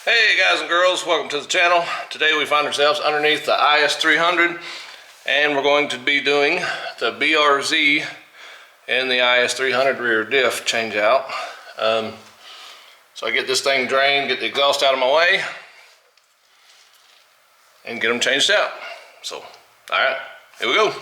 Hey guys and girls, welcome to the channel. Today we find ourselves underneath the IS300 and we're going to be doing the BRZ and the IS300 rear diff change out. So I get this thing drained, get the exhaust out of my way and get them changed out. So, alright, here we go.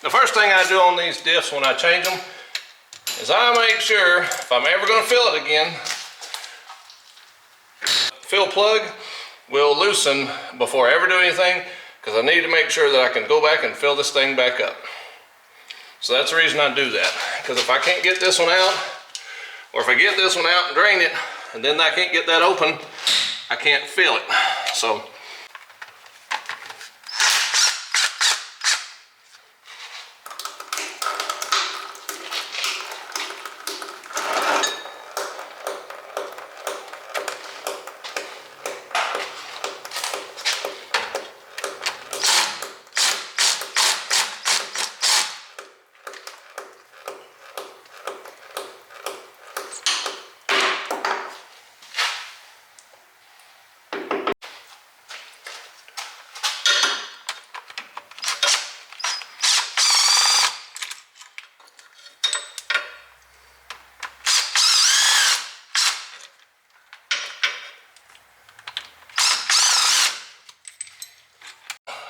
The first thing I do on these diffs when I change them is I make sure if I'm ever going to fill it again, fill plug will loosen before I ever do anything, because I need to make sure that I can go back and fill this thing back up. So that's the reason I do that, because if I can't get this one out, or if I get this one out and drain it and then I can't get that open, I can't fill it. So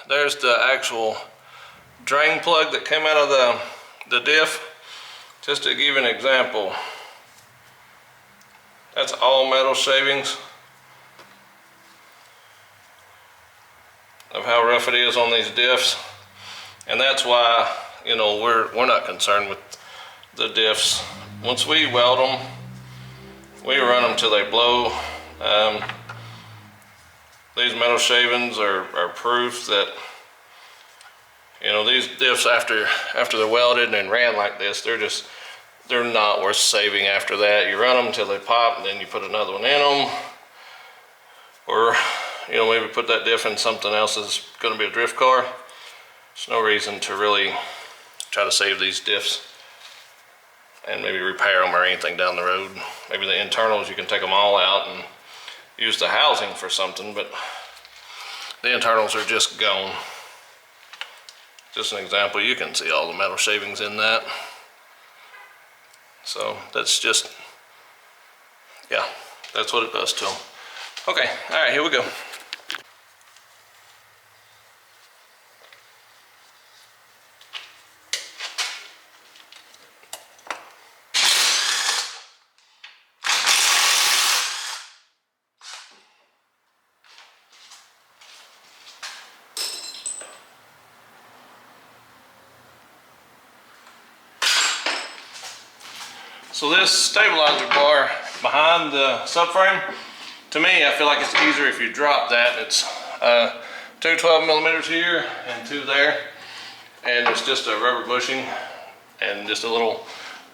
there's the actual drain plug that came out of the diff. Just to give you an example, that's all metal shavings of how rough it is on these diffs, and that's why, you know, we're not concerned with the diffs. Once we weld them, we run them till they blow. These metal shavings are proof that, you know, these diffs after they're welded and ran like this, they're not worth saving after that. You run them till they pop and then you put another one in them, or, you know, maybe put that diff in something else that's going to be a drift car. There's no reason to really try to save these diffs and maybe repair them or anything down the road. Maybe the internals, you can take them all out and use the housing for something, but the internals are just gone. Just an example, you can see all the metal shavings in that. So that's just, yeah, that's what it does to them. Okay, all right, here we go. So this stabilizer bar behind the subframe, to me, I feel like it's easier if you drop that. It's two 12mm here and two there, and it's just a rubber bushing and just a little,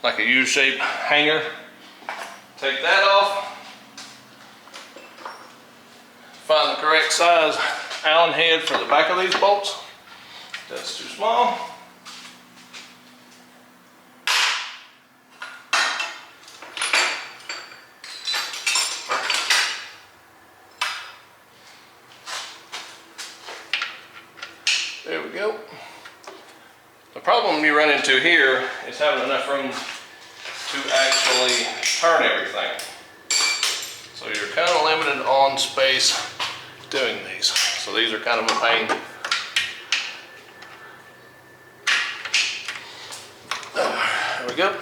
like a U-shaped hanger. Take that off, find the correct size Allen head for the back of these bolts. That's too small. we go. The problem you run into here is having enough room to actually turn everything. So you're kind of limited on space doing these. So these are kind of a pain. There we go.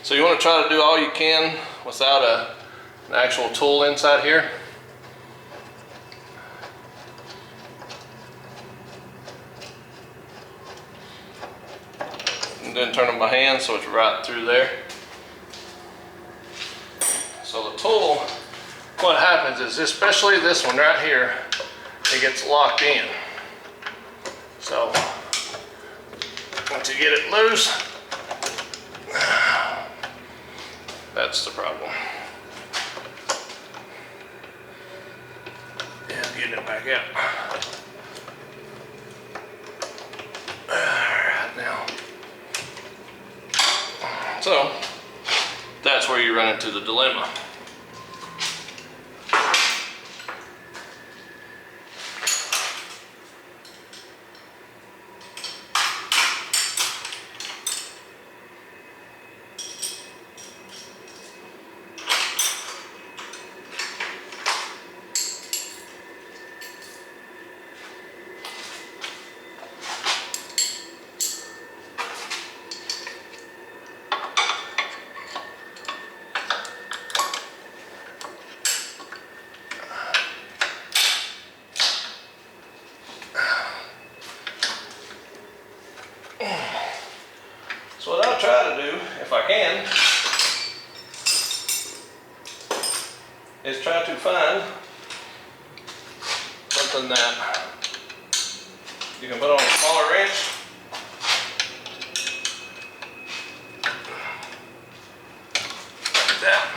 So you want to try to do all you can without an actual tool inside here. And then turn them by hand so it's right through there. So the tool, what happens is, especially this one right here, it gets locked in. So once you get it loose, that's the problem. Yeah, getting it back out. Alright now. So that's where you run into the dilemma. So what I'll try to do, if I can, is try to find something that you can put on a smaller wrench. Like that.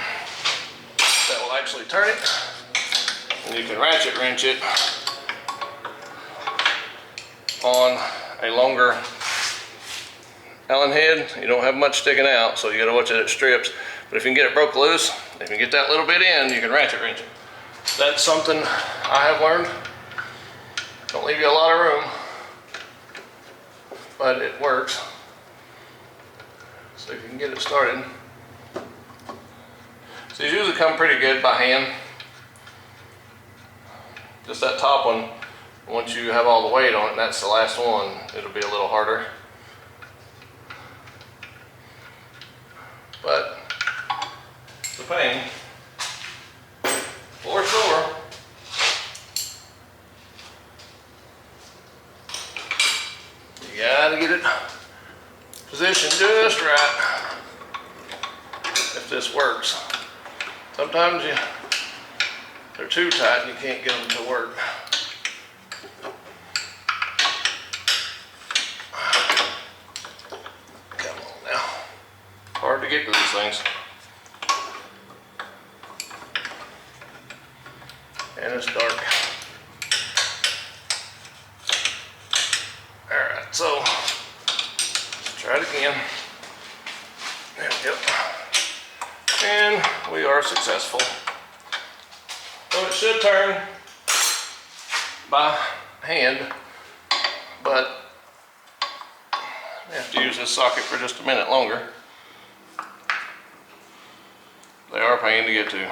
That will actually turn it. And you can ratchet wrench it on a longer Allen head. You don't have much sticking out, so you gotta watch that it strips. But if you can get it broke loose, if you can get that little bit in, you can ratchet wrench it. That's something I have learned. Don't leave you a lot of room, but it works. So if you can get it started. So these usually come pretty good by hand. Just that top one, once you have all the weight on it, and that's the last one, it'll be a little harder. But it's a pain, for sure. You gotta get it positioned just right if this works. Sometimes they're too tight and you can't get them to work. Come on now. Hard to get to these things. And it's dark. Alright, so let's try it again. There we go. And we are successful. So it should turn by hand, but we have to use this socket for just a minute longer. They are a pain to get to.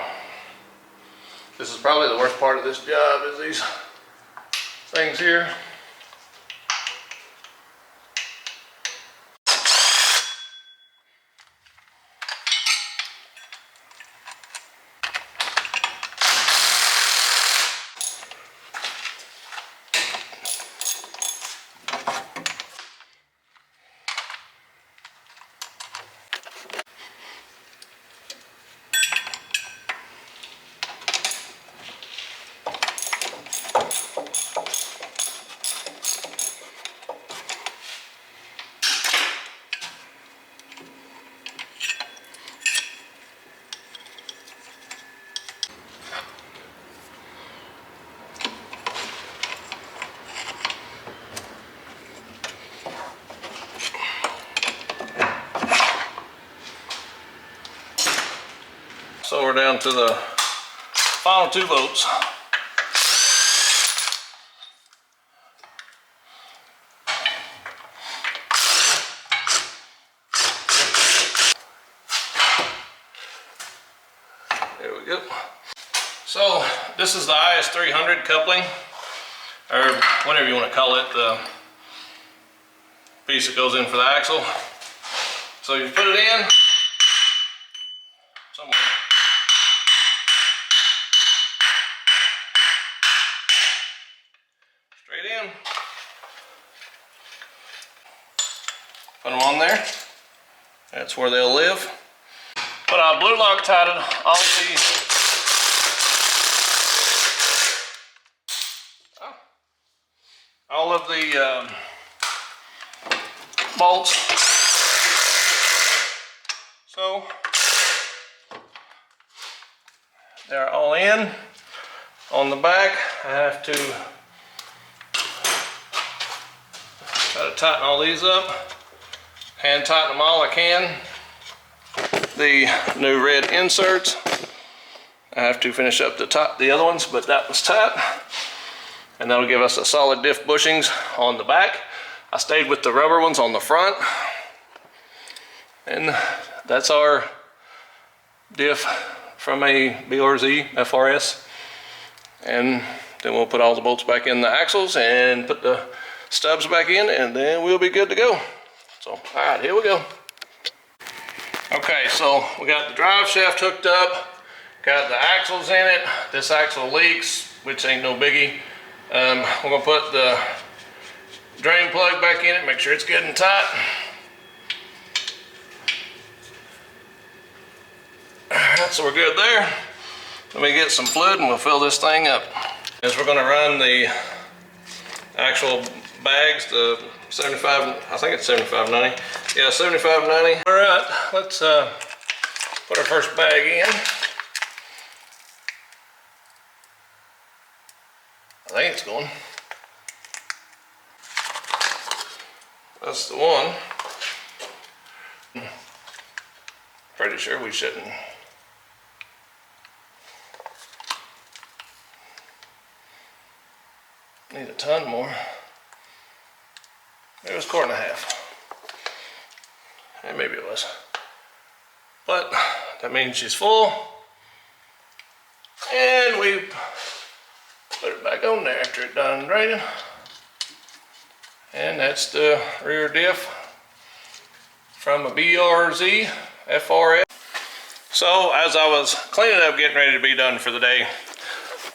This is probably the worst part of this job, is these things here. So we're down to the final 2 bolts. we go. So this is the IS300 coupling, or whatever you want to call it, the piece that goes in for the axle. So you put it in somewhere. Straight in. Put them on there. That's where they'll live. But I blue Loctited all of the bolts. So they're all in. On the back, I have to try to tighten all these up. Hand tighten them all I can. The new red inserts, I have to finish up the other ones, but that was tight. And that'll give us a solid diff bushings on the back. I stayed with the rubber ones on the front. And that's our diff from a BRZ FRS. And then we'll put all the bolts back in the axles and put the stubs back in, and then we'll be good to go. So, all right, here we go. Okay, so we got the drive shaft hooked up, got the axles in it. This axle leaks, which ain't no biggie. We're gonna put the drain plug back in it, make sure it's good and tight. All right, so we're good there. Let me get some fluid and we'll fill this thing up. As we're gonna run the actual bags, the 75, I think it's 75.90. Yeah, 75.90. All right, let's put our first bag in. I think it's going. That's the one. Pretty sure we shouldn't. Need a ton more. It was 1.5 quarts. And maybe it was. But that means she's full. And we put it back on there after it's done draining. And that's the rear diff from a BRZ FRS. So as I was cleaning up, getting ready to be done for the day,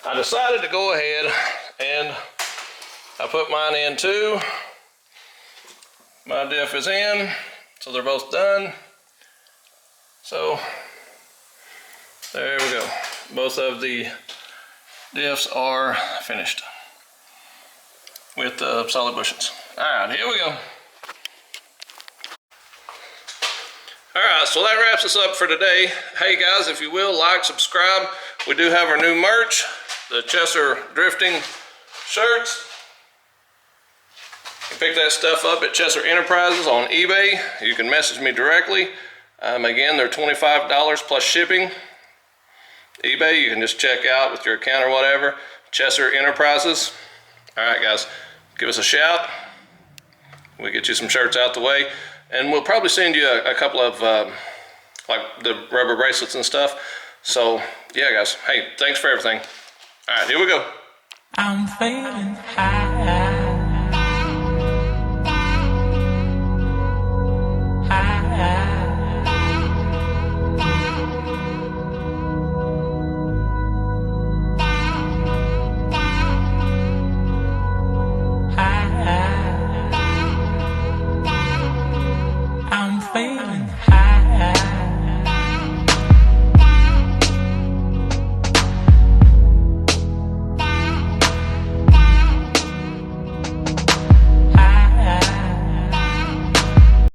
I decided to go ahead and I put mine in too. My diff is in, so they're both done. So there we go. Both of the diffs are finished with the solid bushings. All right, here we go. All right, so that wraps us up for today. Hey guys, if you will, like, subscribe. We do have our new merch, the Chesser drifting shirts. You can pick that stuff up at Chesserenterprises on eBay. You can message me directly. Again, they're $25 plus shipping. eBay, you can just check out with your account or whatever. Chesserenterprises. All right, guys, give us a shout. We'll get you some shirts out the way. And we'll probably send you a couple of, like the rubber bracelets and stuff. So, yeah, guys. Hey, thanks for everything. All right, here we go. I'm feeling high.